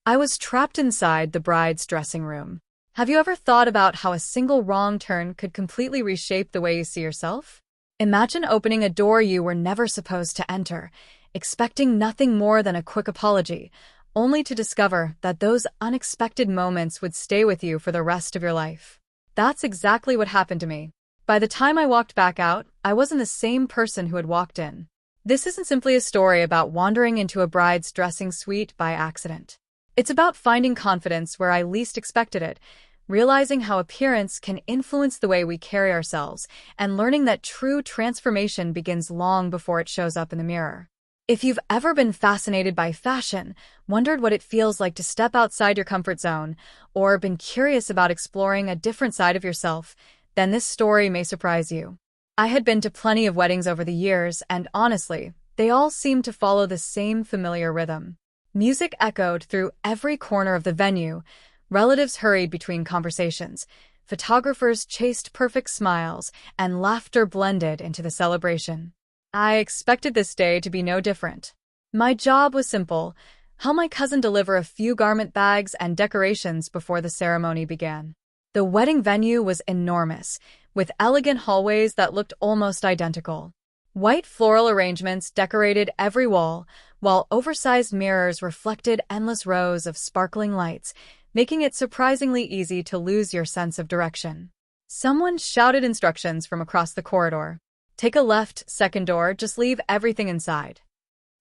I was trapped inside the bride's dressing room. Have you ever thought about how a single wrong turn could completely reshape the way you see yourself? Imagine opening a door you were never supposed to enter, expecting nothing more than a quick apology, only to discover that those unexpected moments would stay with you for the rest of your life. That's exactly what happened to me. By the time I walked back out, I wasn't the same person who had walked in. This isn't simply a story about wandering into a bride's dressing suite by accident. It's about finding confidence where I least expected it, realizing how appearance can influence the way we carry ourselves, and learning that true transformation begins long before it shows up in the mirror. If you've ever been fascinated by fashion, wondered what it feels like to step outside your comfort zone, or been curious about exploring a different side of yourself, then this story may surprise you. I had been to plenty of weddings over the years, and honestly, they all seemed to follow the same familiar rhythm. Music echoed through every corner of the venue, relatives hurried between conversations, photographers chased perfect smiles, and laughter blended into the celebration. I expected this day to be no different. My job was simple: help my cousin deliver a few garment bags and decorations before the ceremony began. The wedding venue was enormous, with elegant hallways that looked almost identical. White floral arrangements decorated every wall, while oversized mirrors reflected endless rows of sparkling lights, making it surprisingly easy to lose your sense of direction. Someone shouted instructions from across the corridor. Take a left, second door, just leave everything inside.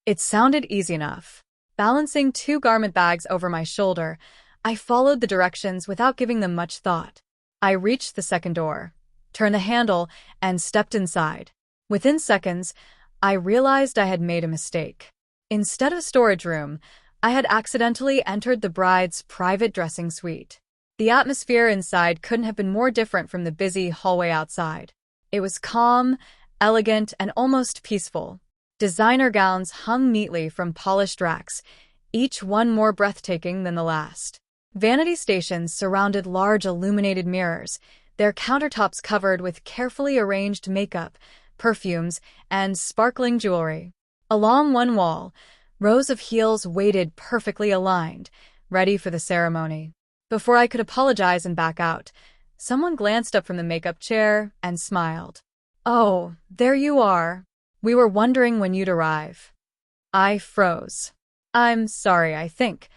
It sounded easy enough. Balancing 2 garment bags over my shoulder, I followed the directions without giving them much thought. I reached the second door, turned the handle, and stepped inside. Within seconds, I realized I had made a mistake. Instead of a storage room, I had accidentally entered the bride's private dressing suite. The atmosphere inside couldn't have been more different from the busy hallway outside. It was calm, elegant, and almost peaceful. Designer gowns hung neatly from polished racks, each one more breathtaking than the last. Vanity stations surrounded large illuminated mirrors, their countertops covered with carefully arranged makeup, perfumes, and sparkling jewelry. Along one wall, rows of heels waited perfectly aligned, ready for the ceremony. Before I could apologize and back out, someone glanced up from the makeup chair and smiled. "Oh, there you are. We were wondering when you'd arrive." I froze. "I'm sorry, I think."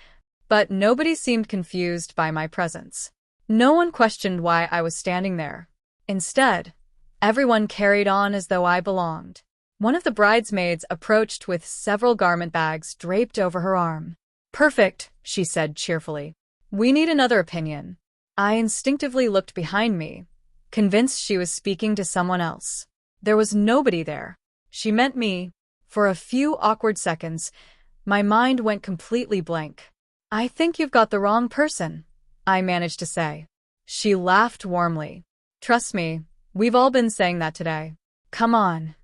But nobody seemed confused by my presence. No one questioned why I was standing there. Instead, everyone carried on as though I belonged. One of the bridesmaids approached with several garment bags draped over her arm. "Perfect," she said cheerfully. "We need another opinion." I instinctively looked behind me, convinced she was speaking to someone else. There was nobody there. She meant me. For a few awkward seconds, my mind went completely blank. "I think you've got the wrong person," I managed to say. She laughed warmly. "Trust me, we've all been saying that today. Come on."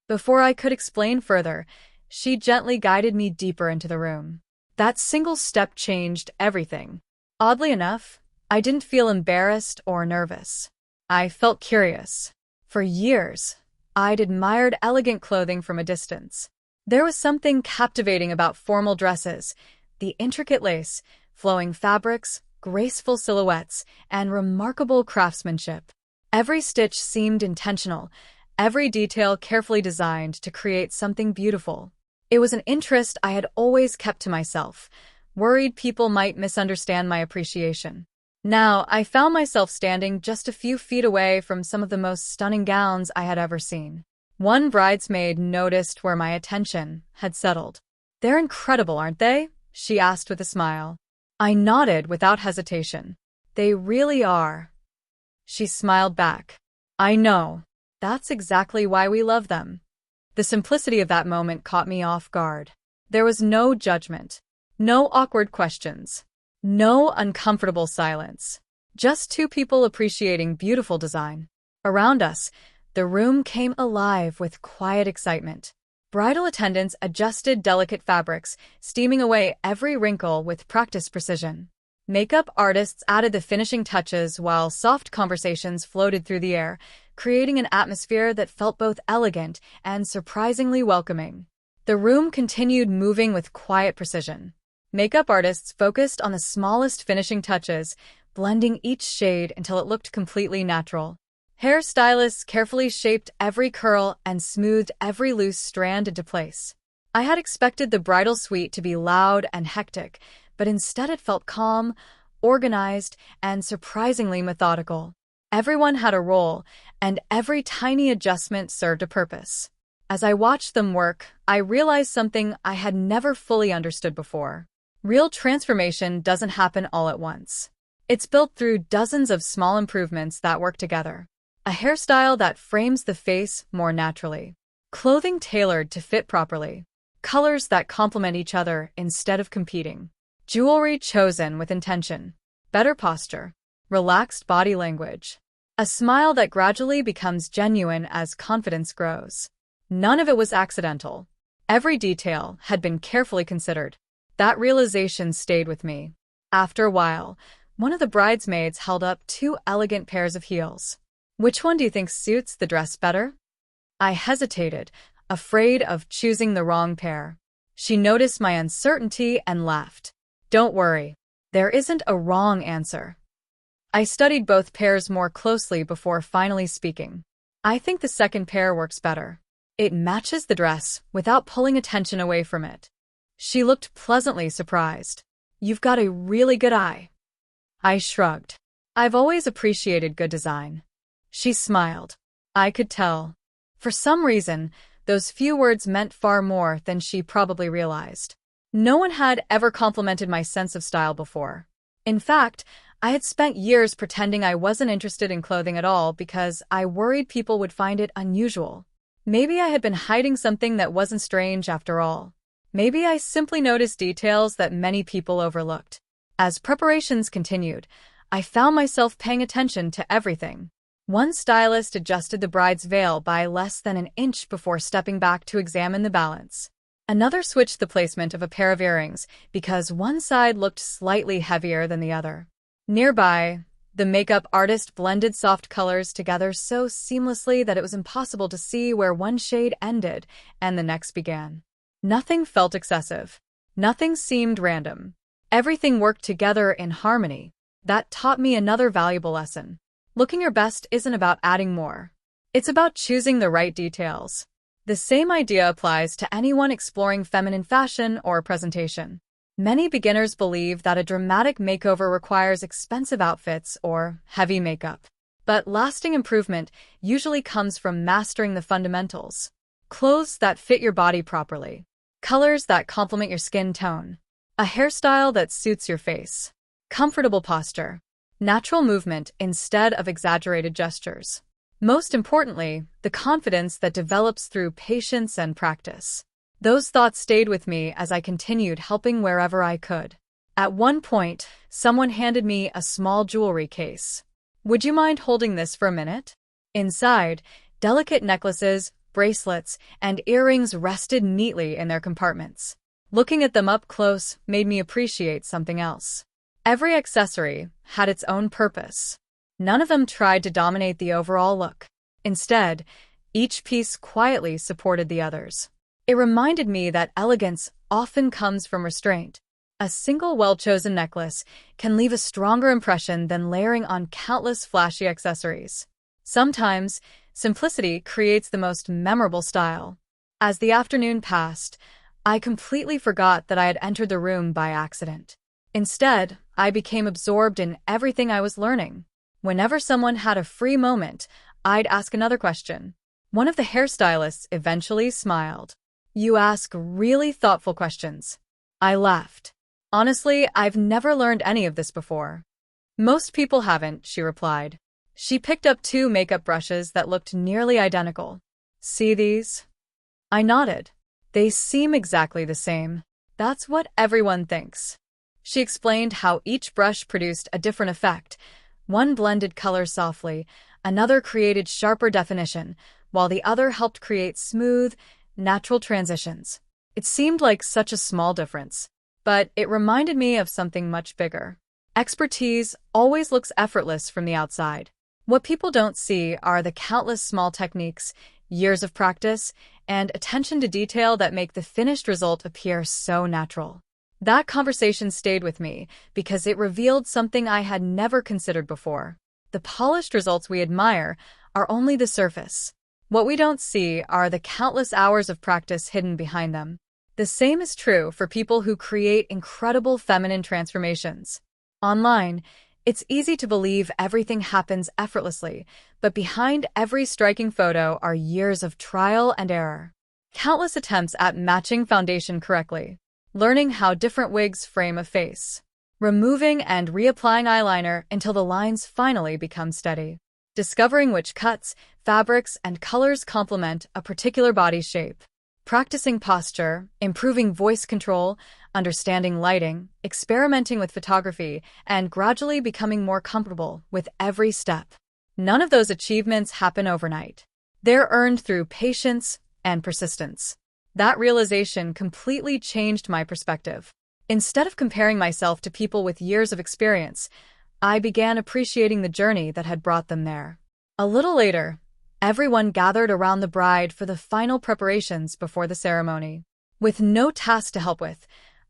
Before I could explain further, she gently guided me deeper into the room. That single step changed everything. Oddly enough, I didn't feel embarrassed or nervous. I felt curious. For years, I'd admired elegant clothing from a distance. There was something captivating about formal dresses, the intricate lace, flowing fabrics, graceful silhouettes, and remarkable craftsmanship. Every stitch seemed intentional, every detail carefully designed to create something beautiful. It was an interest I had always kept to myself, worried people might misunderstand my appreciation. Now, I found myself standing just a few feet away from some of the most stunning gowns I had ever seen. One bridesmaid noticed where my attention had settled. "They're incredible, aren't they?" she asked with a smile. I nodded without hesitation. "They really are." She smiled back. "I know. That's exactly why we love them." The simplicity of that moment caught me off guard. There was no judgment, no awkward questions, no uncomfortable silence. Just 2 people appreciating beautiful design. Around us, the room came alive with quiet excitement. Bridal attendants adjusted delicate fabrics, steaming away every wrinkle with practiced precision. Makeup artists added the finishing touches while soft conversations floated through the air, creating an atmosphere that felt both elegant and surprisingly welcoming. The room continued moving with quiet precision. Makeup artists focused on the smallest finishing touches, blending each shade until it looked completely natural. Hairstylists carefully shaped every curl and smoothed every loose strand into place. I had expected the bridal suite to be loud and hectic, but instead it felt calm, organized, and surprisingly methodical. Everyone had a role, and every tiny adjustment served a purpose. As I watched them work, I realized something I had never fully understood before. Real transformation doesn't happen all at once. It's built through dozens of small improvements that work together. A hairstyle that frames the face more naturally. Clothing tailored to fit properly. Colors that complement each other instead of competing. Jewelry chosen with intention. Better posture. Relaxed body language. A smile that gradually becomes genuine as confidence grows. None of it was accidental. Every detail had been carefully considered. That realization stayed with me. After a while, one of the bridesmaids held up 2 elegant pairs of heels. Which one do you think suits the dress better? I hesitated, afraid of choosing the wrong pair. She noticed my uncertainty and laughed. Don't worry, there isn't a wrong answer. I studied both pairs more closely before finally speaking. I think the second pair works better. It matches the dress without pulling attention away from it. She looked pleasantly surprised. You've got a really good eye. I shrugged. I've always appreciated good design. She smiled. I could tell. For some reason, those few words meant far more than she probably realized. No one had ever complimented my sense of style before. In fact, I had spent years pretending I wasn't interested in clothing at all because I worried people would find it unusual. Maybe I had been hiding something that wasn't strange after all. Maybe I simply noticed details that many people overlooked. As preparations continued, I found myself paying attention to everything. One stylist adjusted the bride's veil by less than an inch before stepping back to examine the balance. Another switched the placement of a pair of earrings because one side looked slightly heavier than the other. Nearby, the makeup artist blended soft colors together so seamlessly that it was impossible to see where one shade ended and the next began. Nothing felt excessive. Nothing seemed random. Everything worked together in harmony. That taught me another valuable lesson. Looking your best isn't about adding more. It's about choosing the right details. The same idea applies to anyone exploring feminine fashion or presentation. Many beginners believe that a dramatic makeover requires expensive outfits or heavy makeup. But lasting improvement usually comes from mastering the fundamentals. Clothes that fit your body properly. Colors that complement your skin tone. A hairstyle that suits your face. Comfortable posture. Natural movement instead of exaggerated gestures. Most importantly, the confidence that develops through patience and practice. Those thoughts stayed with me as I continued helping wherever I could. At one point, someone handed me a small jewelry case. Would you mind holding this for a minute? Inside, delicate necklaces, bracelets, and earrings rested neatly in their compartments. Looking at them up close made me appreciate something else. Every accessory had its own purpose. None of them tried to dominate the overall look. Instead, each piece quietly supported the others. It reminded me that elegance often comes from restraint. A single well-chosen necklace can leave a stronger impression than layering on countless flashy accessories. Sometimes, simplicity creates the most memorable style. As the afternoon passed, I completely forgot that I had entered the room by accident. Instead, I became absorbed in everything I was learning. Whenever someone had a free moment, I'd ask another question. One of the hairstylists eventually smiled. You ask really thoughtful questions. I laughed. Honestly, I've never learned any of this before. Most people haven't, she replied. She picked up 2 makeup brushes that looked nearly identical. See these? I nodded. They seem exactly the same. That's what everyone thinks. She explained how each brush produced a different effect. One blended color softly, another created sharper definition, while the other helped create smooth, natural transitions. It seemed like such a small difference, but it reminded me of something much bigger. Expertise always looks effortless from the outside. What people don't see are the countless small techniques, years of practice, and attention to detail that make the finished result appear so natural. That conversation stayed with me because it revealed something I had never considered before. The polished results we admire are only the surface. What we don't see are the countless hours of practice hidden behind them. The same is true for people who create incredible feminine transformations. Online, it's easy to believe everything happens effortlessly, but behind every striking photo are years of trial and error. Countless attempts at matching foundation correctly, learning how different wigs frame a face, removing and reapplying eyeliner until the lines finally become steady, discovering which cuts, fabrics, and colors complement a particular body shape, practicing posture, improving voice control, understanding lighting, experimenting with photography, and gradually becoming more comfortable with every step. None of those achievements happen overnight. They're earned through patience and persistence. That realization completely changed my perspective. Instead of comparing myself to people with years of experience, I began appreciating the journey that had brought them there. A little later, everyone gathered around the bride for the final preparations before the ceremony. With no task to help with,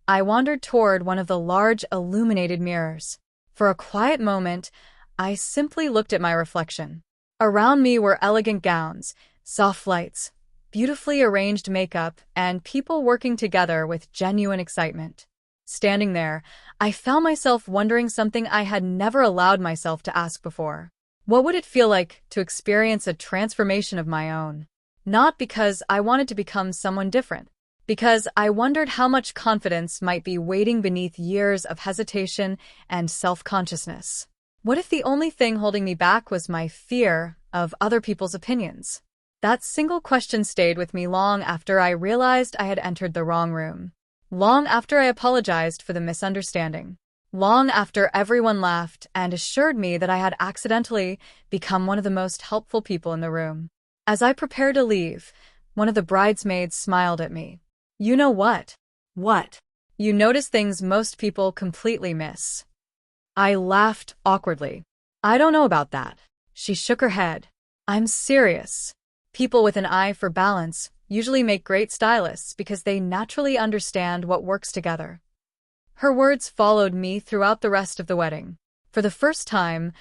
I wandered toward one of the large illuminated mirrors. For a quiet moment, I simply looked at my reflection. Around me were elegant gowns, soft lights, beautifully arranged makeup, and people working together with genuine excitement. Standing there, I found myself wondering something I had never allowed myself to ask before. What would it feel like to experience a transformation of my own? Not because I wanted to become someone different, because I wondered how much confidence might be waiting beneath years of hesitation and self-consciousness. What if the only thing holding me back was my fear of other people's opinions? That single question stayed with me long after I realized I had entered the wrong room. Long after I apologized for the misunderstanding. Long after everyone laughed and assured me that I had accidentally become one of the most helpful people in the room. As I prepared to leave, one of the bridesmaids smiled at me. "You know what? What? You notice things most people completely miss." I laughed awkwardly. "I don't know about that." She shook her head. "I'm serious. People with an eye for balance usually make great stylists because they naturally understand what works together." Her words followed me throughout the rest of the wedding. For the first time,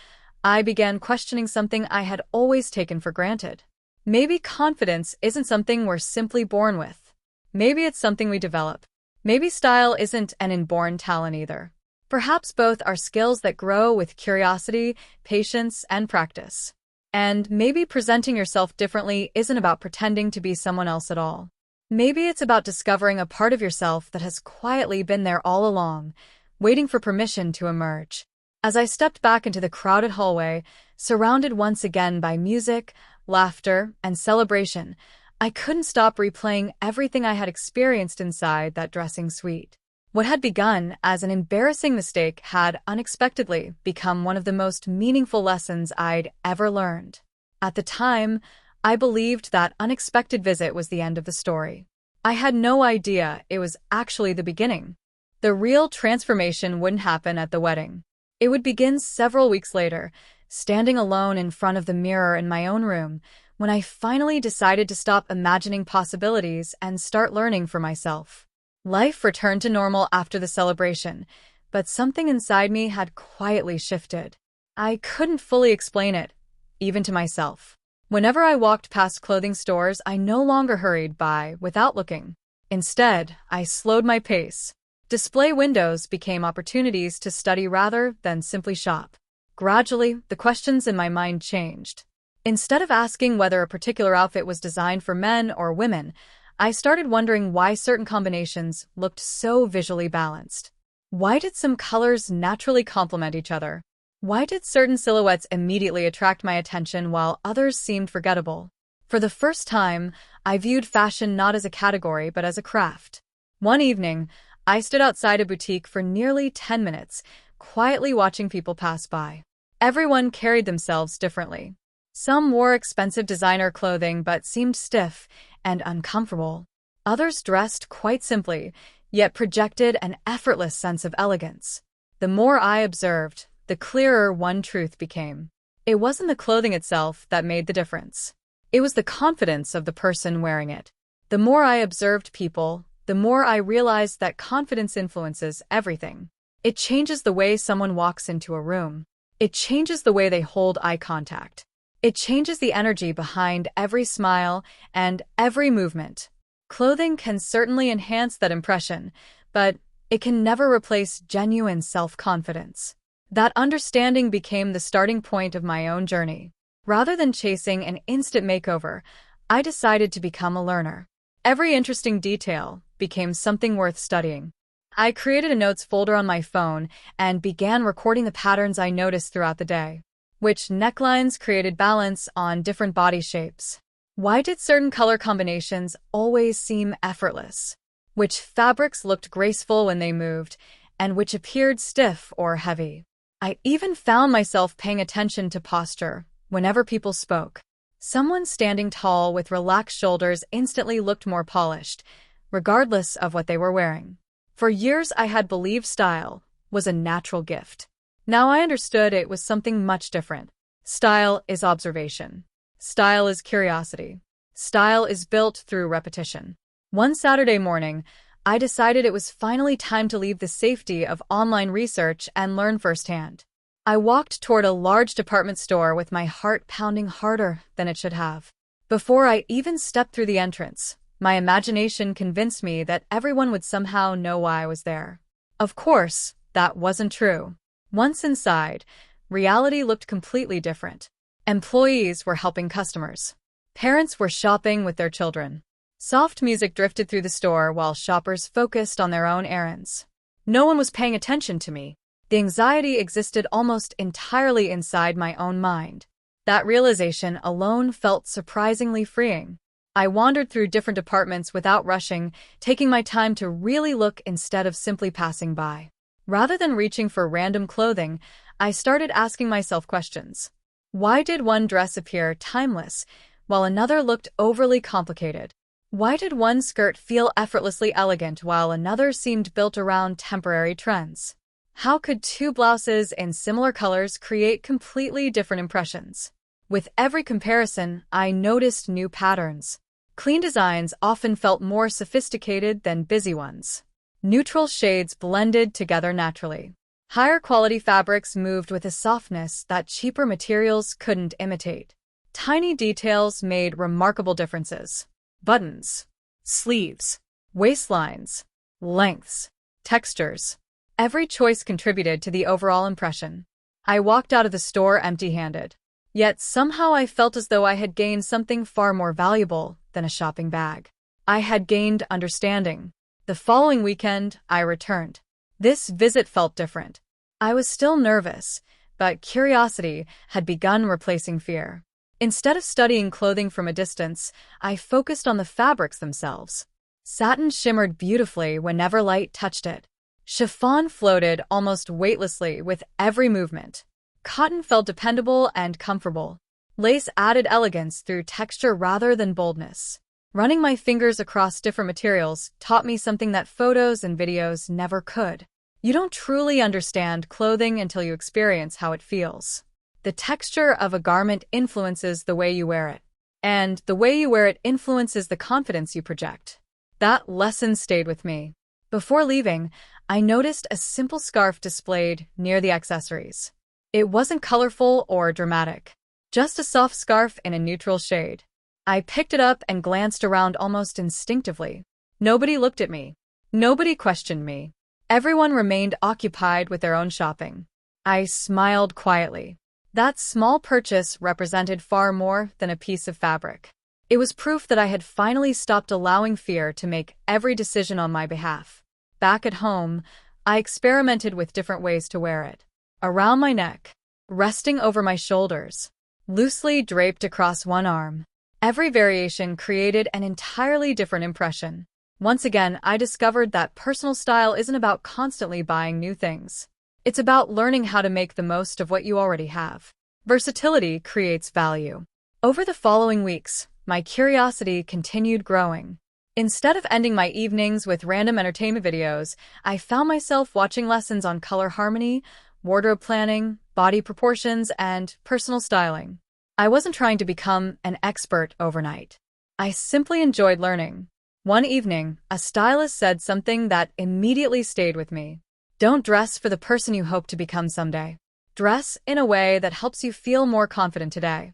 I began questioning something I had always taken for granted. Maybe confidence isn't something we're simply born with. Maybe it's something we develop. Maybe style isn't an inborn talent either. Perhaps both are skills that grow with curiosity, patience, and practice. And maybe presenting yourself differently isn't about pretending to be someone else at all. Maybe it's about discovering a part of yourself that has quietly been there all along, waiting for permission to emerge. As I stepped back into the crowded hallway, surrounded once again by music, laughter, and celebration, I couldn't stop replaying everything I had experienced inside that dressing suite. What had begun as an embarrassing mistake had unexpectedly become one of the most meaningful lessons I'd ever learned. At the time, I believed that unexpected visit was the end of the story. I had no idea it was actually the beginning. The real transformation wouldn't happen at the wedding. It would begin several weeks later, standing alone in front of the mirror in my own room, when I finally decided to stop imagining possibilities and start learning for myself. Life returned to normal after the celebration, but something inside me had quietly shifted. I couldn't fully explain it, even to myself. Whenever I walked past clothing stores, I no longer hurried by without looking. Instead, I slowed my pace. Display windows became opportunities to study rather than simply shop. Gradually, the questions in my mind changed. Instead of asking whether a particular outfit was designed for men or women, I started wondering why certain combinations looked so visually balanced. Why did some colors naturally complement each other? Why did certain silhouettes immediately attract my attention while others seemed forgettable? For the first time, I viewed fashion not as a category but as a craft. One evening, I stood outside a boutique for nearly 10 minutes, quietly watching people pass by. Everyone carried themselves differently. Some wore expensive designer clothing but seemed stiff and uncomfortable. Others dressed quite simply, yet projected an effortless sense of elegance. The more I observed, the clearer one truth became. It wasn't the clothing itself that made the difference. It was the confidence of the person wearing it. The more I observed people, the more I realized that confidence influences everything. It changes the way someone walks into a room. It changes the way they hold eye contact. It changes the energy behind every smile and every movement. Clothing can certainly enhance that impression, but it can never replace genuine self-confidence. That understanding became the starting point of my own journey. Rather than chasing an instant makeover, I decided to become a learner. Every interesting detail became something worth studying. I created a notes folder on my phone and began recording the patterns I noticed throughout the day. Which necklines created balance on different body shapes? Why did certain color combinations always seem effortless? Which fabrics looked graceful when they moved, and which appeared stiff or heavy? I even found myself paying attention to posture whenever people spoke. Someone standing tall with relaxed shoulders instantly looked more polished, regardless of what they were wearing. For years, I had believed style was a natural gift. Now I understood it was something much different. Style is observation. Style is curiosity. Style is built through repetition. One Saturday morning, I decided it was finally time to leave the safety of online research and learn firsthand. I walked toward a large department store with my heart pounding harder than it should have. Before I even stepped through the entrance, my imagination convinced me that everyone would somehow know why I was there. Of course, that wasn't true. Once inside, reality looked completely different. Employees were helping customers. Parents were shopping with their children. Soft music drifted through the store while shoppers focused on their own errands. No one was paying attention to me. The anxiety existed almost entirely inside my own mind. That realization alone felt surprisingly freeing. I wandered through different departments without rushing, taking my time to really look instead of simply passing by. Rather than reaching for random clothing, I started asking myself questions. Why did one dress appear timeless, while another looked overly complicated? Why did one skirt feel effortlessly elegant while another seemed built around temporary trends? How could two blouses in similar colors create completely different impressions? With every comparison, I noticed new patterns. Clean designs often felt more sophisticated than busy ones. Neutral shades blended together naturally. Higher quality fabrics moved with a softness that cheaper materials couldn't imitate. Tiny details made remarkable differences. Buttons, sleeves, waistlines, lengths, textures. Every choice contributed to the overall impression. I walked out of the store empty-handed. Yet somehow I felt as though I had gained something far more valuable than a shopping bag. I had gained understanding. The following weekend, I returned. This visit felt different. I was still nervous, but curiosity had begun replacing fear. Instead of studying clothing from a distance, I focused on the fabrics themselves. Satin shimmered beautifully whenever light touched it. Chiffon floated almost weightlessly with every movement. Cotton felt dependable and comfortable. Lace added elegance through texture rather than boldness. Running my fingers across different materials taught me something that photos and videos never could. You don't truly understand clothing until you experience how it feels. The texture of a garment influences the way you wear it, and the way you wear it influences the confidence you project. That lesson stayed with me. Before leaving, I noticed a simple scarf displayed near the accessories. It wasn't colorful or dramatic, just a soft scarf in a neutral shade. I picked it up and glanced around almost instinctively. Nobody looked at me. Nobody questioned me. Everyone remained occupied with their own shopping. I smiled quietly. That small purchase represented far more than a piece of fabric. It was proof that I had finally stopped allowing fear to make every decision on my behalf. Back at home, I experimented with different ways to wear it. Around my neck, resting over my shoulders, loosely draped across one arm. Every variation created an entirely different impression. Once again, I discovered that personal style isn't about constantly buying new things. It's about learning how to make the most of what you already have. Versatility creates value. Over the following weeks, my curiosity continued growing. Instead of ending my evenings with random entertainment videos, I found myself watching lessons on color harmony, wardrobe planning, body proportions, and personal styling. I wasn't trying to become an expert overnight. I simply enjoyed learning. One evening, a stylist said something that immediately stayed with me. Don't dress for the person you hope to become someday. Dress in a way that helps you feel more confident today.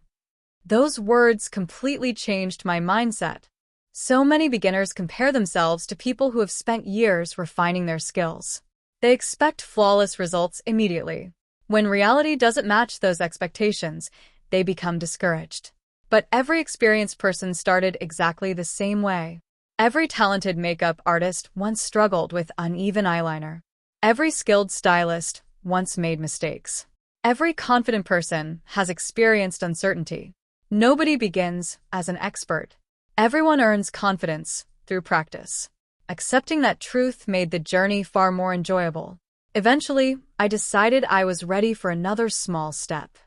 Those words completely changed my mindset. So many beginners compare themselves to people who have spent years refining their skills. They expect flawless results immediately. When reality doesn't match those expectations, they become discouraged. But every experienced person started exactly the same way. Every talented makeup artist once struggled with uneven eyeliner. Every skilled stylist once made mistakes. Every confident person has experienced uncertainty. Nobody begins as an expert. Everyone earns confidence through practice. Accepting that truth made the journey far more enjoyable. Eventually, I decided I was ready for another small step.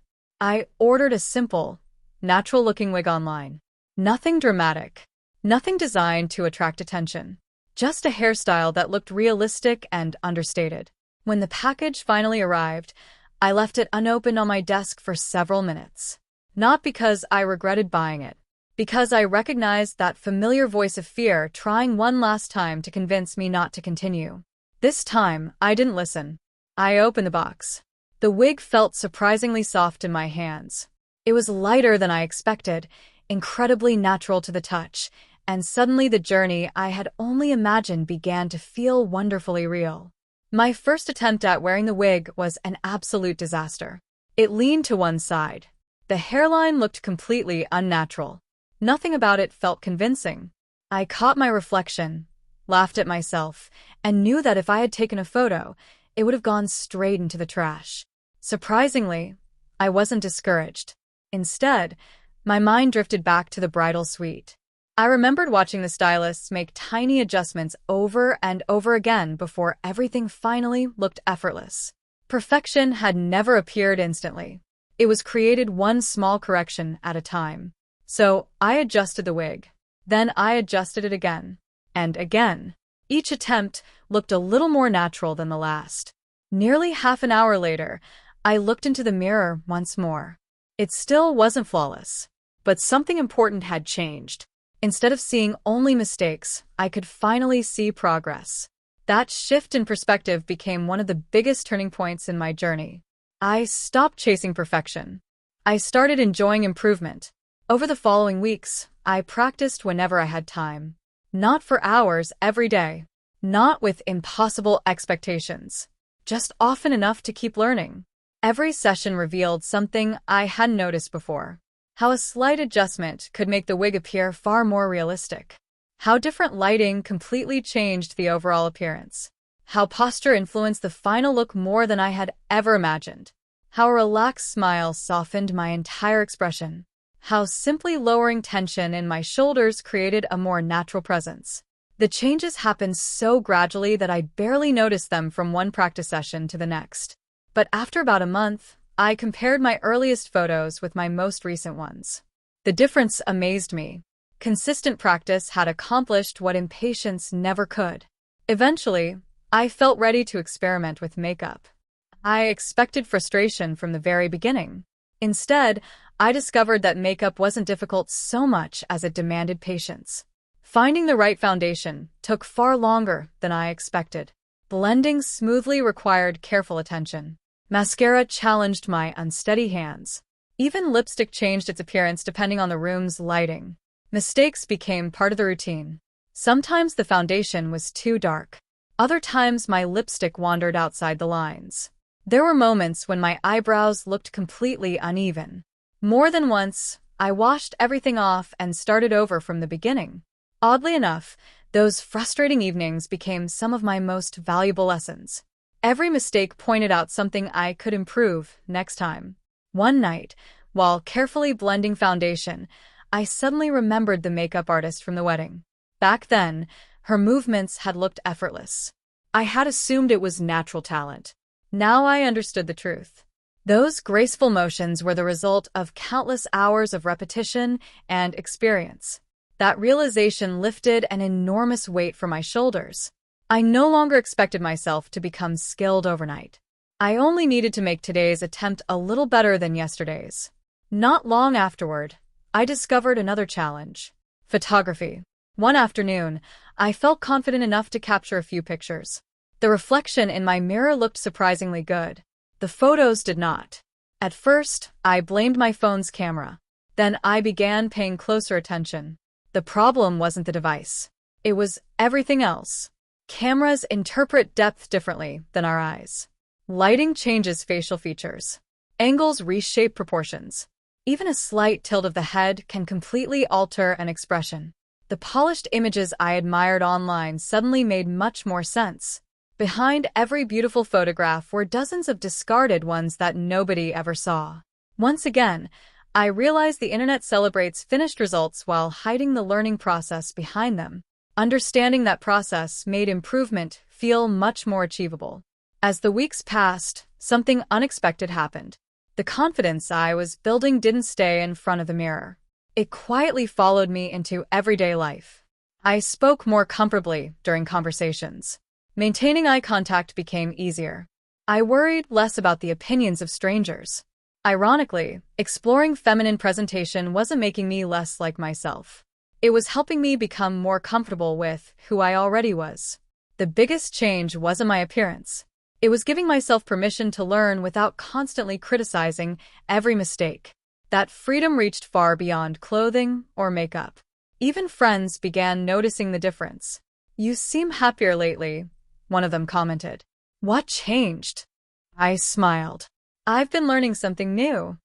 I ordered a simple, natural-looking wig online. Nothing dramatic. Nothing designed to attract attention. Just a hairstyle that looked realistic and understated. When the package finally arrived, I left it unopened on my desk for several minutes. Not because I regretted buying it, because I recognized that familiar voice of fear trying one last time to convince me not to continue. This time, I didn't listen. I opened the box. The wig felt surprisingly soft in my hands. It was lighter than I expected, incredibly natural to the touch, and suddenly the journey I had only imagined began to feel wonderfully real. My first attempt at wearing the wig was an absolute disaster. It leaned to one side. The hairline looked completely unnatural. Nothing about it felt convincing. I caught my reflection, laughed at myself, and knew that if I had taken a photo, it would have gone straight into the trash. Surprisingly, I wasn't discouraged. Instead, my mind drifted back to the bridal suite. I remembered watching the stylists make tiny adjustments over and over again before everything finally looked effortless. Perfection had never appeared instantly. It was created one small correction at a time. So I adjusted the wig. Then I adjusted it again. And again. Each attempt looked a little more natural than the last. Nearly half an hour later, I looked into the mirror once more. It still wasn't flawless. But something important had changed. Instead of seeing only mistakes, I could finally see progress. That shift in perspective became one of the biggest turning points in my journey. I stopped chasing perfection. I started enjoying improvement. Over the following weeks, I practiced whenever I had time. Not for hours every day. Not with impossible expectations. Just often enough to keep learning. Every session revealed something I hadn't noticed before. How a slight adjustment could make the wig appear far more realistic. How different lighting completely changed the overall appearance. How posture influenced the final look more than I had ever imagined. How a relaxed smile softened my entire expression. How simply lowering tension in my shoulders created a more natural presence. The changes happened so gradually that I barely noticed them from one practice session to the next. But after about a month, I compared my earliest photos with my most recent ones. The difference amazed me. Consistent practice had accomplished what impatience never could. Eventually, I felt ready to experiment with makeup. I expected frustration from the very beginning. Instead, I discovered that makeup wasn't difficult so much as it demanded patience. Finding the right foundation took far longer than I expected. Blending smoothly required careful attention. Mascara challenged my unsteady hands. Even lipstick changed its appearance depending on the room's lighting. Mistakes became part of the routine. Sometimes the foundation was too dark. Other times my lipstick wandered outside the lines. There were moments when my eyebrows looked completely uneven. More than once, I washed everything off and started over from the beginning. Oddly enough, those frustrating evenings became some of my most valuable lessons. Every mistake pointed out something I could improve next time. One night, while carefully blending foundation, I suddenly remembered the makeup artist from the wedding. Back then, her movements had looked effortless. I had assumed it was natural talent. Now I understood the truth. Those graceful motions were the result of countless hours of repetition and experience. That realization lifted an enormous weight from my shoulders. I no longer expected myself to become skilled overnight. I only needed to make today's attempt a little better than yesterday's. Not long afterward, I discovered another challenge: photography. One afternoon, I felt confident enough to capture a few pictures. The reflection in my mirror looked surprisingly good. The photos did not. At first, I blamed my phone's camera. Then I began paying closer attention. The problem wasn't the device. It was everything else. Cameras interpret depth differently than our eyes. Lighting changes facial features. Angles reshape proportions. Even a slight tilt of the head can completely alter an expression. The polished images I admired online suddenly made much more sense. Behind every beautiful photograph were dozens of discarded ones that nobody ever saw. Once again, I realized the internet celebrates finished results while hiding the learning process behind them. Understanding that process made improvement feel much more achievable. As the weeks passed, something unexpected happened. The confidence I was building didn't stay in front of the mirror. It quietly followed me into everyday life. I spoke more comfortably during conversations. Maintaining eye contact became easier. I worried less about the opinions of strangers. Ironically, exploring feminine presentation wasn't making me less like myself. It was helping me become more comfortable with who I already was. The biggest change wasn't my appearance. It was giving myself permission to learn without constantly criticizing every mistake. That freedom reached far beyond clothing or makeup. Even friends began noticing the difference. "You seem happier lately," one of them commented. "What changed?" I smiled. "I've been learning something new."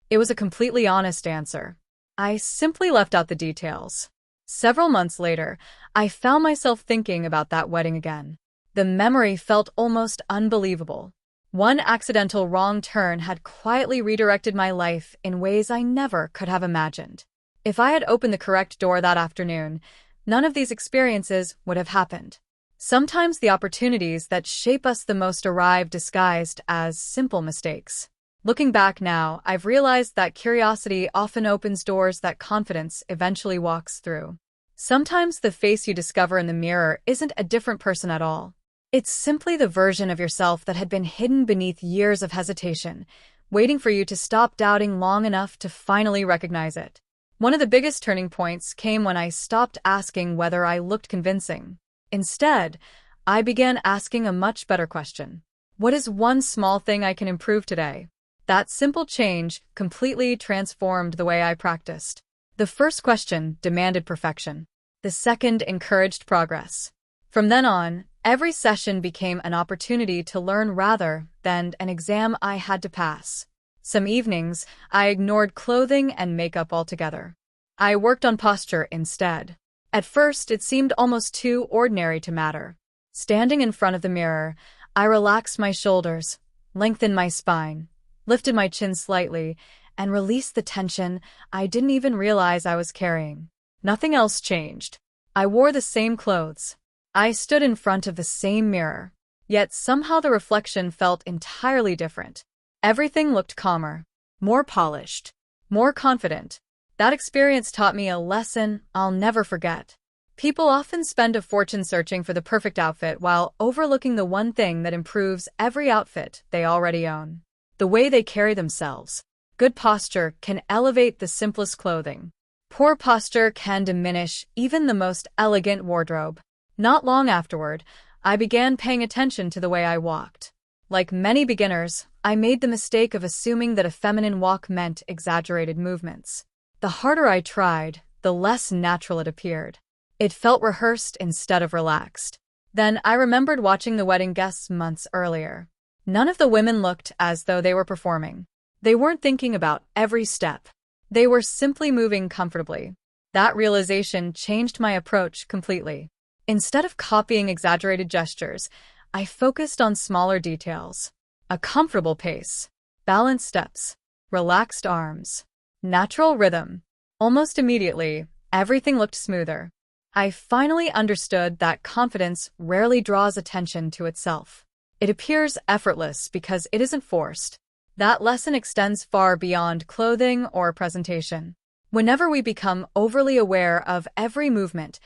It was a completely honest answer. I simply left out the details. Several months later, I found myself thinking about that wedding again. The memory felt almost unbelievable. One accidental wrong turn had quietly redirected my life in ways I never could have imagined. If I had opened the correct door that afternoon, none of these experiences would have happened. Sometimes the opportunities that shape us the most arrive disguised as simple mistakes. Looking back now, I've realized that curiosity often opens doors that confidence eventually walks through. Sometimes the face you discover in the mirror isn't a different person at all. It's simply the version of yourself that had been hidden beneath years of hesitation, waiting for you to stop doubting long enough to finally recognize it. One of the biggest turning points came when I stopped asking whether I looked convincing. Instead, I began asking a much better question. What is one small thing I can improve today? That simple change completely transformed the way I practiced. The first question demanded perfection. The second encouraged progress. From then on, every session became an opportunity to learn rather than an exam I had to pass. Some evenings, I ignored clothing and makeup altogether. I worked on posture instead. At first, it seemed almost too ordinary to matter. Standing in front of the mirror, I relaxed my shoulders, lengthened my spine, lifted my chin slightly, and released the tension I didn't even realize I was carrying. Nothing else changed. I wore the same clothes. I stood in front of the same mirror. Yet somehow the reflection felt entirely different. Everything looked calmer, more polished, more confident. That experience taught me a lesson I'll never forget. People often spend a fortune searching for the perfect outfit while overlooking the one thing that improves every outfit they already own. The way they carry themselves. Good posture can elevate the simplest clothing. Poor posture can diminish even the most elegant wardrobe. Not long afterward, I began paying attention to the way I walked. Like many beginners, I made the mistake of assuming that a feminine walk meant exaggerated movements. The harder I tried, the less natural it appeared. It felt rehearsed instead of relaxed. Then I remembered watching the wedding guests months earlier. None of the women looked as though they were performing. They weren't thinking about every step. They were simply moving comfortably. That realization changed my approach completely. Instead of copying exaggerated gestures, I focused on smaller details. A comfortable pace, balanced steps, relaxed arms, natural rhythm. Almost immediately, everything looked smoother. I finally understood that confidence rarely draws attention to itself. It appears effortless because it isn't forced. That lesson extends far beyond clothing or presentation. Whenever we become overly aware of every movement,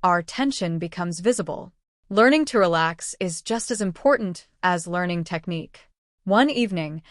our tension becomes visible. Learning to relax is just as important as learning technique. One evening,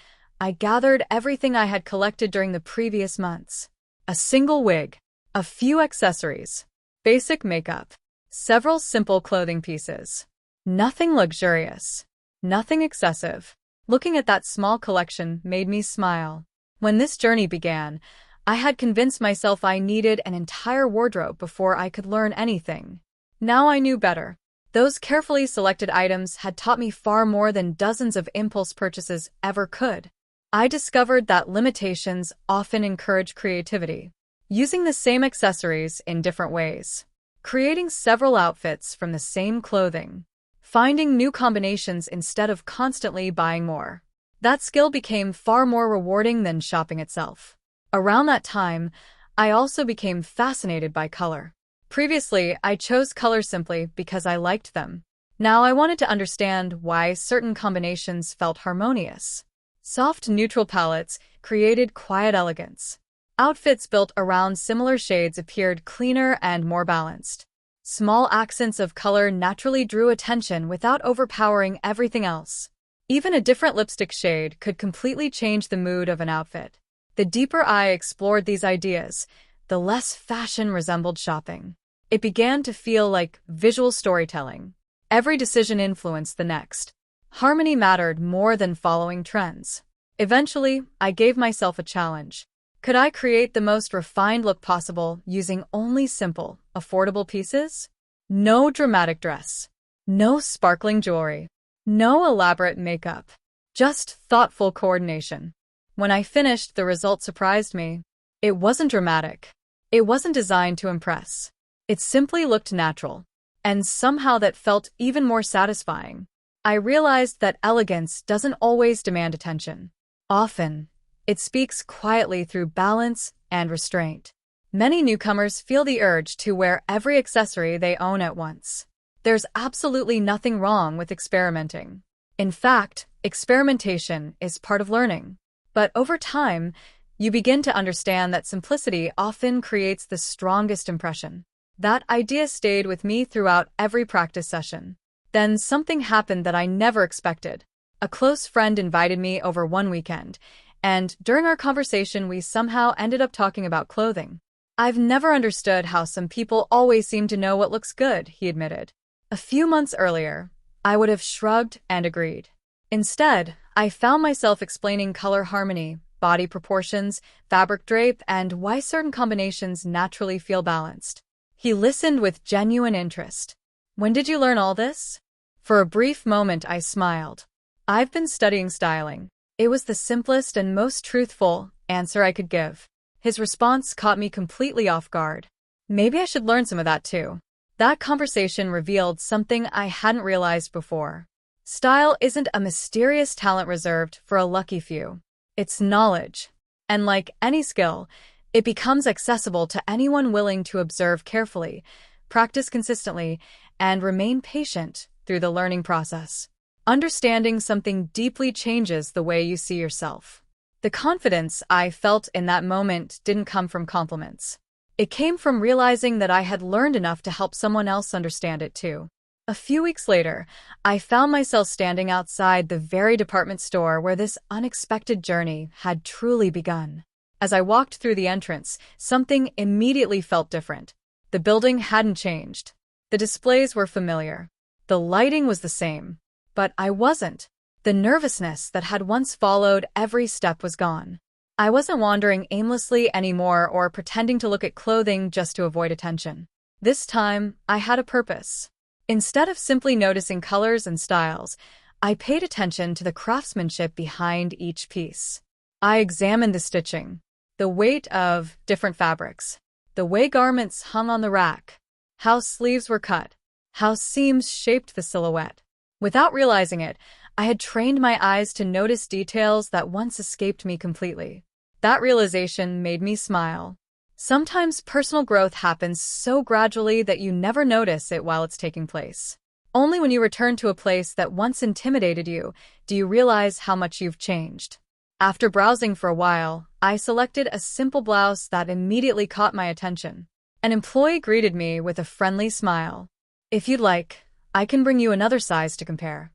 I gathered everything I had collected during the previous months. A single wig, a few accessories, Basic makeup. Several simple clothing pieces. Nothing luxurious. Nothing excessive. Looking at that small collection made me smile. When this journey began, I had convinced myself I needed an entire wardrobe before I could learn anything. Now I knew better. Those carefully selected items had taught me far more than dozens of impulse purchases ever could. I discovered that limitations often encourage creativity. Using the same accessories in different ways. Creating several outfits from the same clothing. Finding new combinations instead of constantly buying more. That skill became far more rewarding than shopping itself. Around that time, I also became fascinated by color. Previously, I chose colors simply because I liked them. Now I wanted to understand why certain combinations felt harmonious. Soft neutral palettes created quiet elegance. Outfits built around similar shades appeared cleaner and more balanced. Small accents of color naturally drew attention without overpowering everything else. Even a different lipstick shade could completely change the mood of an outfit. The deeper I explored these ideas, the less fashion resembled shopping. It began to feel like visual storytelling. Every decision influenced the next. Harmony mattered more than following trends. Eventually, I gave myself a challenge. Could I create the most refined look possible using only simple, affordable pieces? No dramatic dress. No sparkling jewelry. No elaborate makeup. Just thoughtful coordination. When I finished, the result surprised me. It wasn't dramatic. It wasn't designed to impress. It simply looked natural. And somehow that felt even more satisfying. I realized that elegance doesn't always demand attention. Often, it speaks quietly through balance and restraint. Many newcomers feel the urge to wear every accessory they own at once. There's absolutely nothing wrong with experimenting. In fact, experimentation is part of learning. But over time, you begin to understand that simplicity often creates the strongest impression. That idea stayed with me throughout every practice session. Then something happened that I never expected. A close friend invited me over one weekend, and during our conversation we somehow ended up talking about clothing. I've never understood how some people always seem to know what looks good, he admitted. A few months earlier, I would have shrugged and agreed. Instead, I found myself explaining color harmony, body proportions, fabric drape, and why certain combinations naturally feel balanced. He listened with genuine interest. When did you learn all this? For a brief moment, I smiled. I've been studying styling. It was the simplest and most truthful answer I could give. His response caught me completely off guard. Maybe I should learn some of that too. That conversation revealed something I hadn't realized before. Style isn't a mysterious talent reserved for a lucky few. It's knowledge. And like any skill, it becomes accessible to anyone willing to observe carefully, practice consistently, and remain patient through the learning process. Understanding something deeply changes the way you see yourself. The confidence I felt in that moment didn't come from compliments. It came from realizing that I had learned enough to help someone else understand it too. A few weeks later, I found myself standing outside the very department store where this unexpected journey had truly begun. As I walked through the entrance, something immediately felt different. The building hadn't changed. The displays were familiar. The lighting was the same. But I wasn't. The nervousness that had once followed every step was gone. I wasn't wandering aimlessly anymore or pretending to look at clothing just to avoid attention. This time, I had a purpose. Instead of simply noticing colors and styles, I paid attention to the craftsmanship behind each piece. I examined the stitching, the weight of different fabrics, the way garments hung on the rack, how sleeves were cut, how seams shaped the silhouette. Without realizing it, I had trained my eyes to notice details that once escaped me completely. That realization made me smile. Sometimes personal growth happens so gradually that you never notice it while it's taking place. Only when you return to a place that once intimidated you do you realize how much you've changed. After browsing for a while, I selected a simple blouse that immediately caught my attention. An employee greeted me with a friendly smile. "If you'd like, I can bring you another size to compare."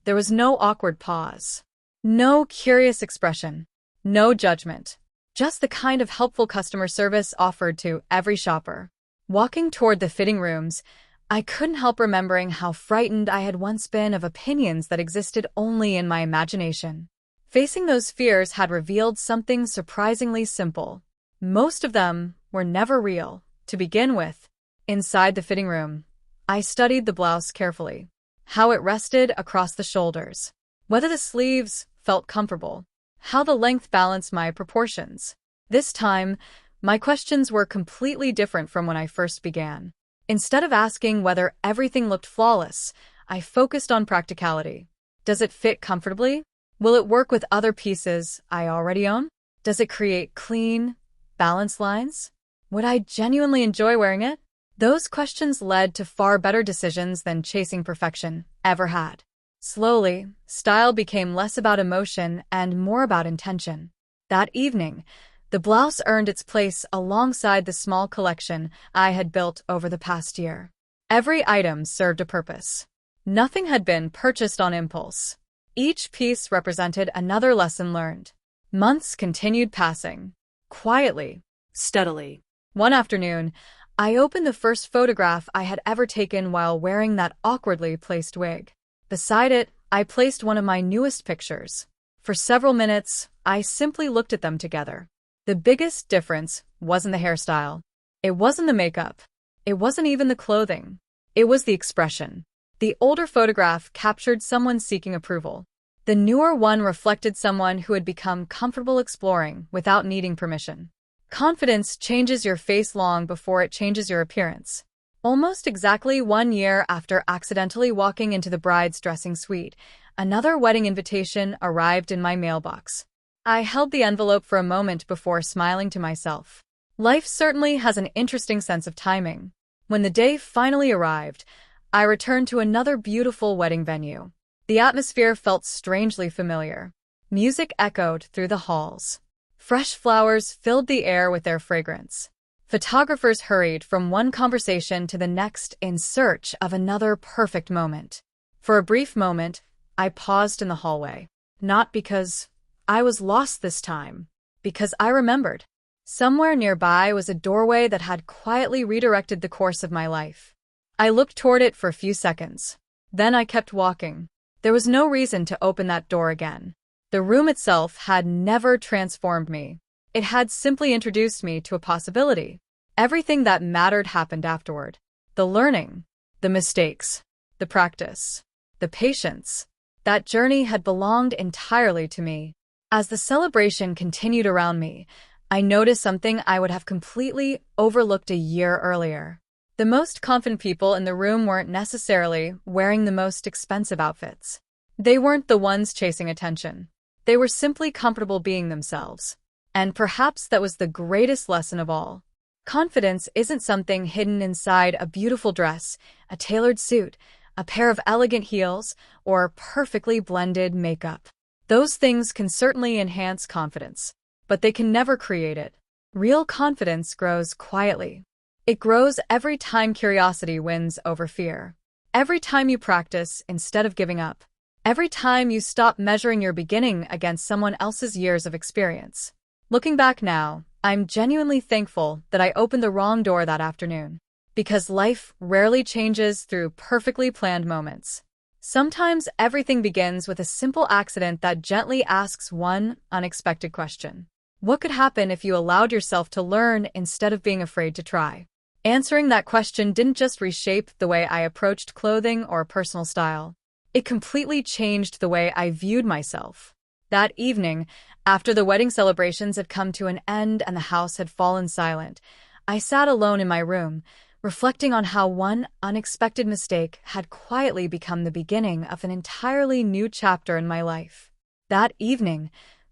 There was no awkward pause. No curious expression. No judgment. Just the kind of helpful customer service offered to every shopper. Walking toward the fitting rooms, I couldn't help remembering how frightened I had once been of opinions that existed only in my imagination. Facing those fears had revealed something surprisingly simple. Most of them were never real. To begin with, inside the fitting room, I studied the blouse carefully. How it rested across the shoulders, whether the sleeves felt comfortable, how the length balanced my proportions. This time, my questions were completely different from when I first began. Instead of asking whether everything looked flawless, I focused on practicality. Does it fit comfortably? Will it work with other pieces I already own? Does it create clean, balanced lines? Would I genuinely enjoy wearing it? Those questions led to far better decisions than chasing perfection ever had. Slowly, style became less about emotion and more about intention. That evening, the blouse earned its place alongside the small collection I had built over the past year. Every item served a purpose. Nothing had been purchased on impulse. Each piece represented another lesson learned. Months continued passing. Quietly, steadily. One afternoon, I opened the first photograph I had ever taken while wearing that awkwardly placed wig. Beside it, I placed one of my newest pictures. For several minutes, I simply looked at them together. The biggest difference wasn't the hairstyle. It wasn't the makeup. It wasn't even the clothing. It was the expression. The older photograph captured someone seeking approval. The newer one reflected someone who had become comfortable exploring without needing permission. Confidence changes your face long before it changes your appearance. Almost exactly 1 year after accidentally walking into the bride's dressing suite, another wedding invitation arrived in my mailbox. I held the envelope for a moment before smiling to myself. Life certainly has an interesting sense of timing. When the day finally arrived, I returned to another beautiful wedding venue. The atmosphere felt strangely familiar. Music echoed through the halls. Fresh flowers filled the air with their fragrance. Photographers hurried from one conversation to the next in search of another perfect moment. For a brief moment, I paused in the hallway. Not because I was lost this time, because I remembered. Somewhere nearby was a doorway that had quietly redirected the course of my life. I looked toward it for a few seconds. Then I kept walking. There was no reason to open that door again. The room itself had never transformed me. It had simply introduced me to a possibility. Everything that mattered happened afterward. The learning, the mistakes, the practice, the patience. That journey had belonged entirely to me. As the celebration continued around me, I noticed something I would have completely overlooked a year earlier. The most confident people in the room weren't necessarily wearing the most expensive outfits. They weren't the ones chasing attention. They were simply comfortable being themselves. And perhaps that was the greatest lesson of all. Confidence isn't something hidden inside a beautiful dress, a tailored suit, a pair of elegant heels, or perfectly blended makeup. Those things can certainly enhance confidence, but they can never create it. Real confidence grows quietly. It grows every time curiosity wins over fear. Every time you practice instead of giving up. Every time you stop measuring your beginning against someone else's years of experience. Looking back now, I'm genuinely thankful that I opened the wrong door that afternoon. Because life rarely changes through perfectly planned moments. Sometimes everything begins with a simple accident that gently asks one unexpected question. What could happen if you allowed yourself to learn instead of being afraid to try? Answering that question didn't just reshape the way I approached clothing or personal style. It completely changed the way I viewed myself. That evening, after the wedding celebrations had come to an end and the house had fallen silent, I sat alone in my room, reflecting on how one unexpected mistake had quietly become the beginning of an entirely new chapter in my life. That evening,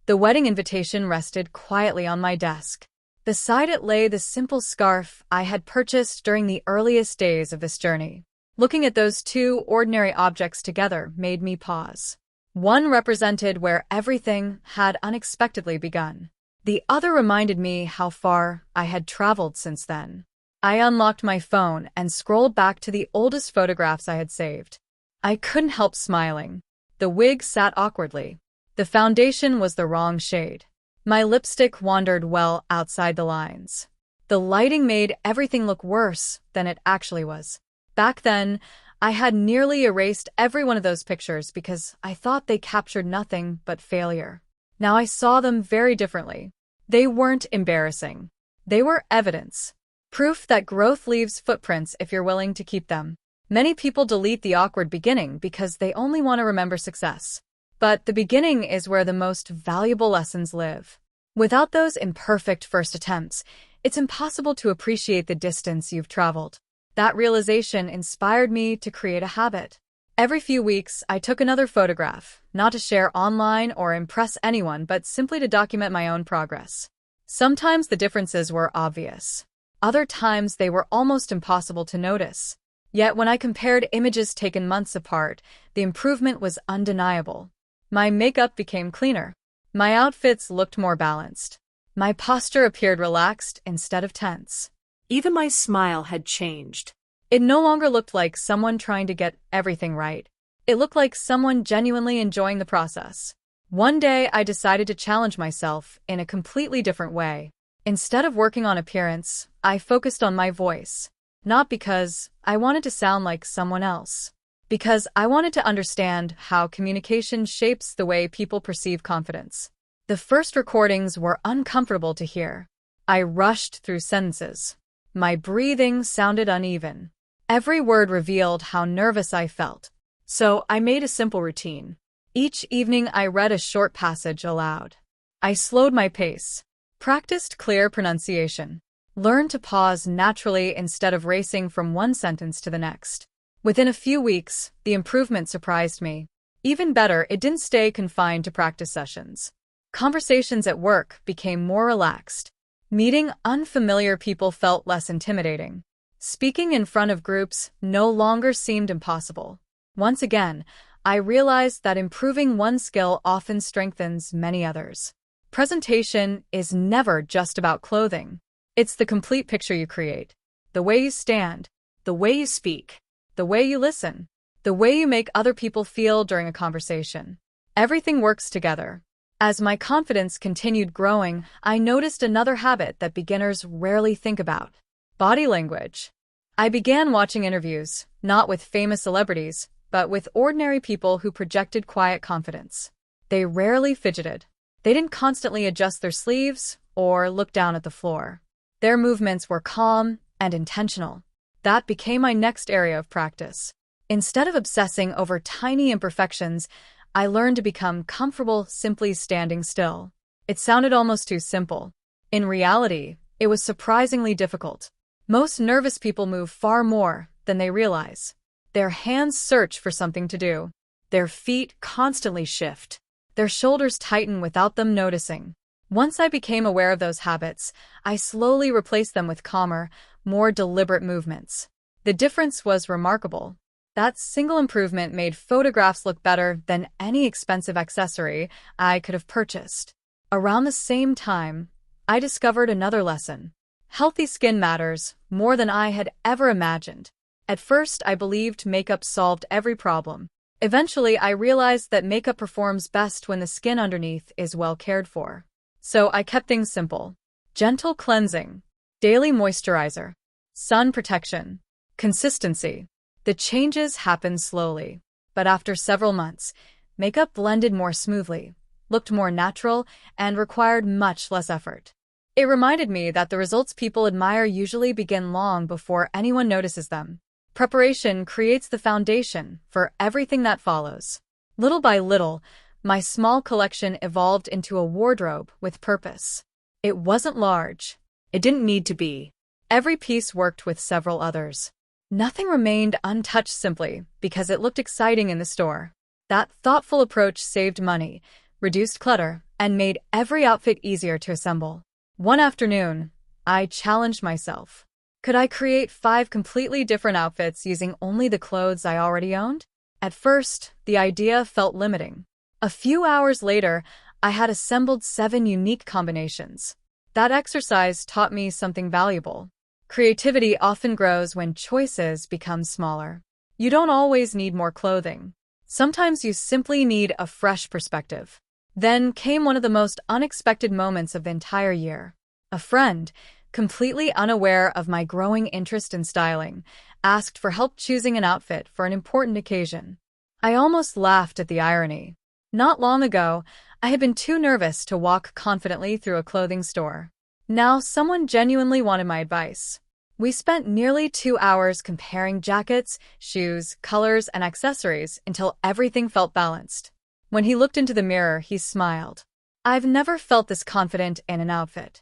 the wedding invitation rested quietly on my desk. Beside it lay the simple scarf I had purchased during the earliest days of this journey. Looking at those two ordinary objects together made me pause. One represented where everything had unexpectedly begun. The other reminded me how far I had traveled since then. I unlocked my phone and scrolled back to the oldest photographs I had saved. I couldn't help smiling. The wig sat awkwardly. The foundation was the wrong shade. My lipstick wandered well outside the lines. The lighting made everything look worse than it actually was. Back then, I had nearly erased every one of those pictures because I thought they captured nothing but failure. Now I saw them very differently. They weren't embarrassing. They were evidence. Proof that growth leaves footprints if you're willing to keep them. Many people delete the awkward beginning because they only want to remember success. But the beginning is where the most valuable lessons live. Without those imperfect first attempts, it's impossible to appreciate the distance you've traveled. That realization inspired me to create a habit. Every few weeks, I took another photograph, not to share online or impress anyone, but simply to document my own progress. Sometimes the differences were obvious. Other times they were almost impossible to notice. Yet when I compared images taken months apart, the improvement was undeniable. My makeup became cleaner. My outfits looked more balanced. My posture appeared relaxed instead of tense. Even my smile had changed. It no longer looked like someone trying to get everything right. It looked like someone genuinely enjoying the process. One day, I decided to challenge myself in a completely different way. Instead of working on appearance, I focused on my voice. Not because I wanted to sound like someone else. Because I wanted to understand how communication shapes the way people perceive confidence. The first recordings were uncomfortable to hear. I rushed through sentences. My breathing sounded uneven. Every word revealed how nervous I felt. So I made a simple routine. Each evening I read a short passage aloud. I slowed my pace, practiced clear pronunciation, learned to pause naturally instead of racing from one sentence to the next. Within a few weeks, the improvement surprised me. Even better, it didn't stay confined to practice sessions. Conversations at work became more relaxed. Meeting unfamiliar people felt less intimidating. Speaking in front of groups no longer seemed impossible. Once again, I realized that improving one skill often strengthens many others. Presentation is never just about clothing. It's the complete picture you create. The way you stand, the way you speak, the way you listen, the way you make other people feel during a conversation. Everything works together. As my confidence continued growing, I noticed another habit that beginners rarely think about: body language. I began watching interviews, not with famous celebrities, but with ordinary people who projected quiet confidence. They rarely fidgeted. They didn't constantly adjust their sleeves or look down at the floor. Their movements were calm and intentional. That became my next area of practice. Instead of obsessing over tiny imperfections, I learned to become comfortable simply standing still. It sounded almost too simple. In reality, it was surprisingly difficult. Most nervous people move far more than they realize. Their hands search for something to do. Their feet constantly shift. Their shoulders tighten without them noticing. Once I became aware of those habits, I slowly replaced them with calmer, more deliberate movements. The difference was remarkable. That single improvement made photographs look better than any expensive accessory I could have purchased. Around the same time, I discovered another lesson. Healthy skin matters more than I had ever imagined. At first, I believed makeup solved every problem. Eventually, I realized that makeup performs best when the skin underneath is well cared for. So I kept things simple. Gentle cleansing, daily moisturizer, sun protection, consistency. The changes happened slowly, but after several months, makeup blended more smoothly, looked more natural, and required much less effort. It reminded me that the results people admire usually begin long before anyone notices them. Preparation creates the foundation for everything that follows. Little by little, my small collection evolved into a wardrobe with purpose. It wasn't large. It didn't need to be. Every piece worked with several others. Nothing remained untouched simply because it looked exciting in the store. That thoughtful approach saved money, reduced clutter, and made every outfit easier to assemble. One afternoon, I challenged myself. Could I create 5 completely different outfits using only the clothes I already owned? At first, the idea felt limiting. A few hours later, I had assembled 7 unique combinations. That exercise taught me something valuable. Creativity often grows when choices become smaller. You don't always need more clothing. Sometimes you simply need a fresh perspective. Then came one of the most unexpected moments of the entire year. A friend, completely unaware of my growing interest in styling, asked for help choosing an outfit for an important occasion. I almost laughed at the irony. Not long ago, I had been too nervous to walk confidently through a clothing store. Now someone genuinely wanted my advice. We spent nearly 2 hours comparing jackets, shoes, colors, and accessories until everything felt balanced. When he looked into the mirror, he smiled. "I've never felt this confident in an outfit."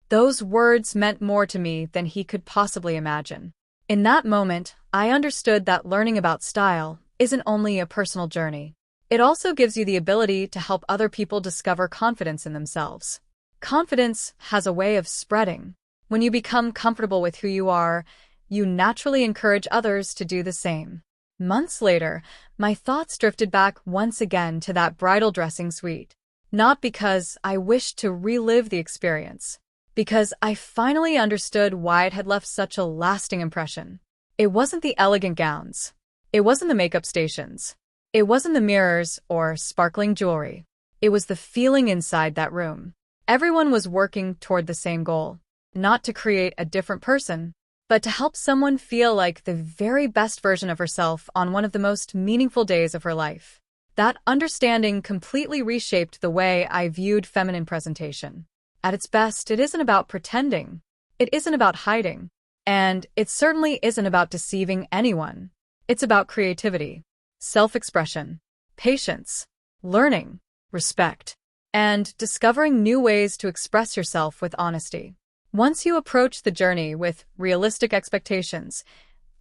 Those words meant more to me than he could possibly imagine. In that moment, I understood that learning about style isn't only a personal journey. It also gives you the ability to help other people discover confidence in themselves. Confidence has a way of spreading. When you become comfortable with who you are, you naturally encourage others to do the same. Months later, my thoughts drifted back once again to that bridal dressing suite. Not because I wished to relive the experience, because I finally understood why it had left such a lasting impression. It wasn't the elegant gowns. It wasn't the makeup stations. It wasn't the mirrors or sparkling jewelry. It was the feeling inside that room. Everyone was working toward the same goal, not to create a different person, but to help someone feel like the very best version of herself on one of the most meaningful days of her life. That understanding completely reshaped the way I viewed feminine presentation. At its best, it isn't about pretending. It isn't about hiding. And it certainly isn't about deceiving anyone. It's about creativity, self-expression, patience, learning, respect, and discovering new ways to express yourself with honesty. Once you approach the journey with realistic expectations,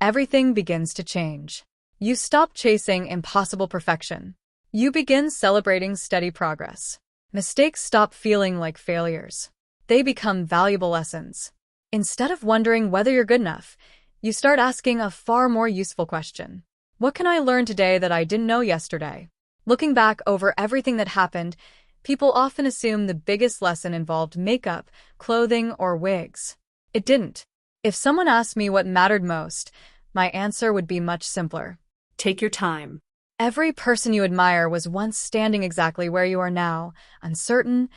everything begins to change. You stop chasing impossible perfection. You begin celebrating steady progress. Mistakes stop feeling like failures. They become valuable lessons. Instead of wondering whether you're good enough, you start asking a far more useful question. What can I learn today that I didn't know yesterday? Looking back over everything that happened, people often assume the biggest lesson involved makeup, clothing, or wigs. It didn't. If someone asked me what mattered most, my answer would be much simpler. Take your time. Every person you admire was once standing exactly where you are now, uncertain,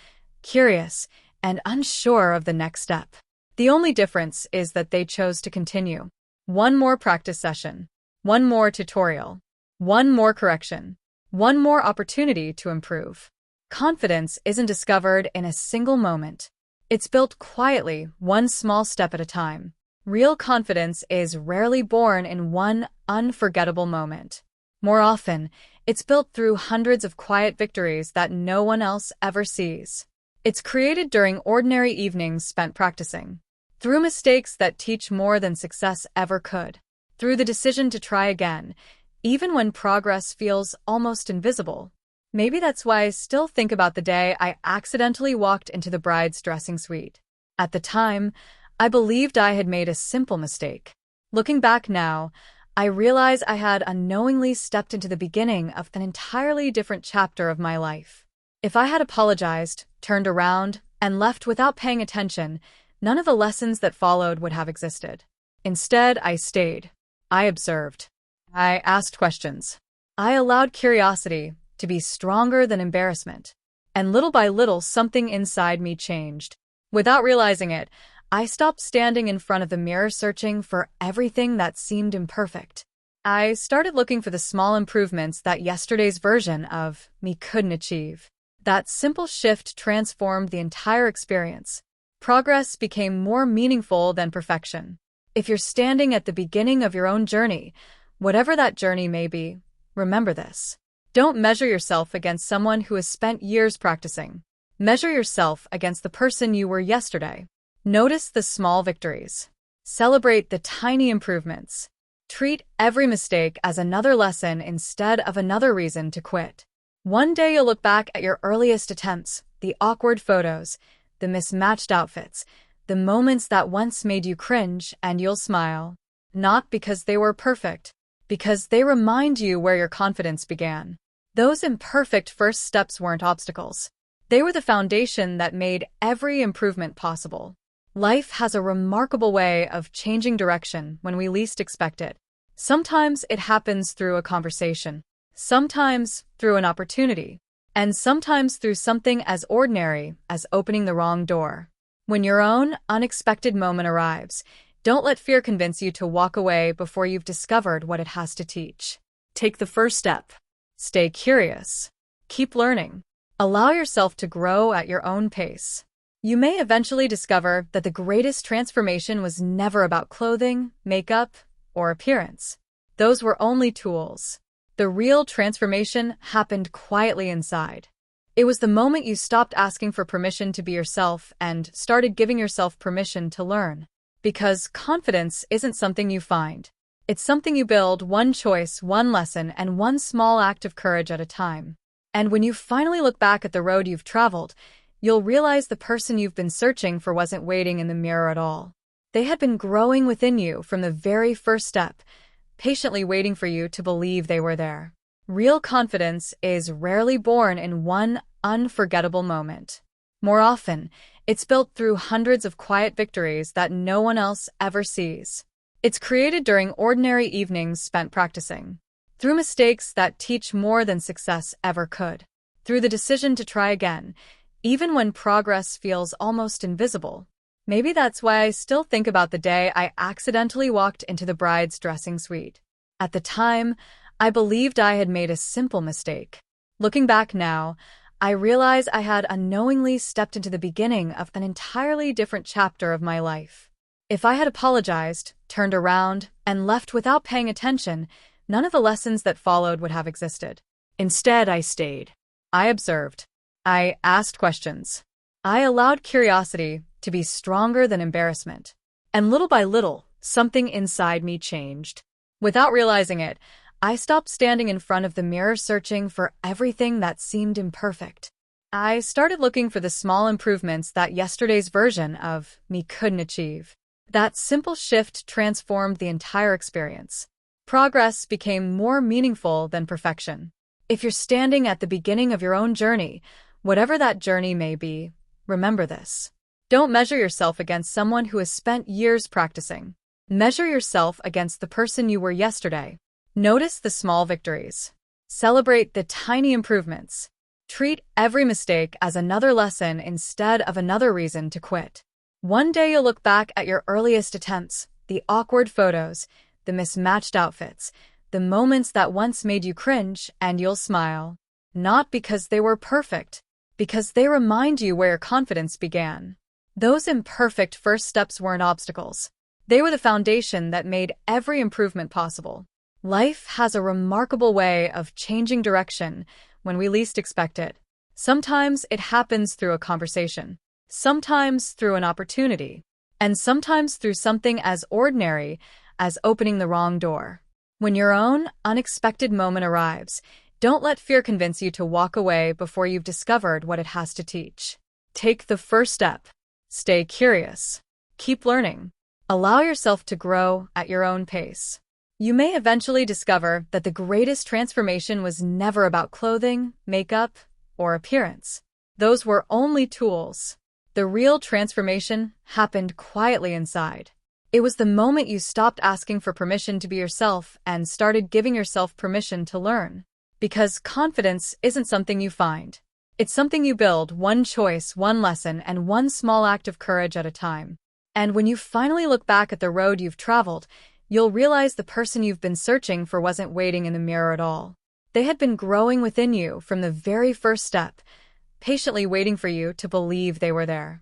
curious, and unsure of the next step. The only difference is that they chose to continue. One more practice session, one more tutorial, one more correction, one more opportunity to improve. Confidence isn't discovered in a single moment. It's built quietly, one small step at a time. Real confidence is rarely born in one unforgettable moment. More often, it's built through hundreds of quiet victories that no one else ever sees. It's created during ordinary evenings spent practicing, through mistakes that teach more than success ever could, through the decision to try again, even when progress feels almost invisible. Maybe that's why I still think about the day I accidentally walked into the bride's dressing suite. At the time, I believed I had made a simple mistake. Looking back now, I realize I had unknowingly stepped into the beginning of an entirely different chapter of my life. If I had apologized, turned around, and left without paying attention, none of the lessons that followed would have existed. Instead, I stayed. I observed. I asked questions. I allowed curiosity to be stronger than embarrassment. And little by little, something inside me changed. Without realizing it, I stopped standing in front of the mirror searching for everything that seemed imperfect. I started looking for the small improvements that yesterday's version of me couldn't achieve. That simple shift transformed the entire experience. Progress became more meaningful than perfection. If you're standing at the beginning of your own journey, whatever that journey may be, remember this. Don't measure yourself against someone who has spent years practicing. Measure yourself against the person you were yesterday. Notice the small victories. Celebrate the tiny improvements. Treat every mistake as another lesson instead of another reason to quit. One day you'll look back at your earliest attempts, the awkward photos, the mismatched outfits, the moments that once made you cringe, and you'll smile. Not because they were perfect, because they remind you where your confidence began. Those imperfect first steps weren't obstacles. They were the foundation that made every improvement possible. Life has a remarkable way of changing direction when we least expect it. Sometimes it happens through a conversation, sometimes through an opportunity, and sometimes through something as ordinary as opening the wrong door. When your own unexpected moment arrives, don't let fear convince you to walk away before you've discovered what it has to teach. Take the first step. Stay curious. Keep learning. Allow yourself to grow at your own pace. You may eventually discover that the greatest transformation was never about clothing, makeup, or appearance. Those were only tools. The real transformation happened quietly inside. It was the moment you stopped asking for permission to be yourself and started giving yourself permission to learn. Because confidence isn't something you find. It's something you build, one choice, one lesson, and one small act of courage at a time. And when you finally look back at the road you've traveled, you'll realize the person you've been searching for wasn't waiting in the mirror at all. They had been growing within you from the very first step, patiently waiting for you to believe they were there. Real confidence is rarely born in one unforgettable moment. More often, it's built through hundreds of quiet victories that no one else ever sees. It's created during ordinary evenings spent practicing, through mistakes that teach more than success ever could, through the decision to try again, even when progress feels almost invisible. Maybe that's why I still think about the day I accidentally walked into the bride's dressing suite. At the time, I believed I had made a simple mistake. Looking back now, I realize I had unknowingly stepped into the beginning of an entirely different chapter of my life. If I had apologized, turned around, and left without paying attention, none of the lessons that followed would have existed. Instead, I stayed. I observed. I asked questions. I allowed curiosity to be stronger than embarrassment. And little by little, something inside me changed. Without realizing it, I stopped standing in front of the mirror searching for everything that seemed imperfect. I started looking for the small improvements that yesterday's version of me couldn't achieve. That simple shift transformed the entire experience. Progress became more meaningful than perfection. If you're standing at the beginning of your own journey, whatever that journey may be, remember this. Don't measure yourself against someone who has spent years practicing. Measure yourself against the person you were yesterday. Notice the small victories. Celebrate the tiny improvements. Treat every mistake as another lesson instead of another reason to quit. One day you'll look back at your earliest attempts, the awkward photos, the mismatched outfits, the moments that once made you cringe, and you'll smile. Not because they were perfect, because they remind you where your confidence began. Those imperfect first steps weren't obstacles. They were the foundation that made every improvement possible. Life has a remarkable way of changing direction when we least expect it. Sometimes it happens through a conversation, sometimes through an opportunity, and sometimes through something as ordinary as opening the wrong door. When your own unexpected moment arrives, don't let fear convince you to walk away before you've discovered what it has to teach. Take the first step. Stay curious. Keep learning. Allow yourself to grow at your own pace. You may eventually discover that the greatest transformation was never about clothing, makeup, or appearance. Those were only tools. The real transformation happened quietly inside. It was the moment you stopped asking for permission to be yourself and started giving yourself permission to learn. Because confidence isn't something you find. It's something you build, one choice, one lesson, and one small act of courage at a time. And when you finally look back at the road you've traveled, you'll realize the person you've been searching for wasn't waiting in the mirror at all. They had been growing within you from the very first step, patiently waiting for you to believe they were there.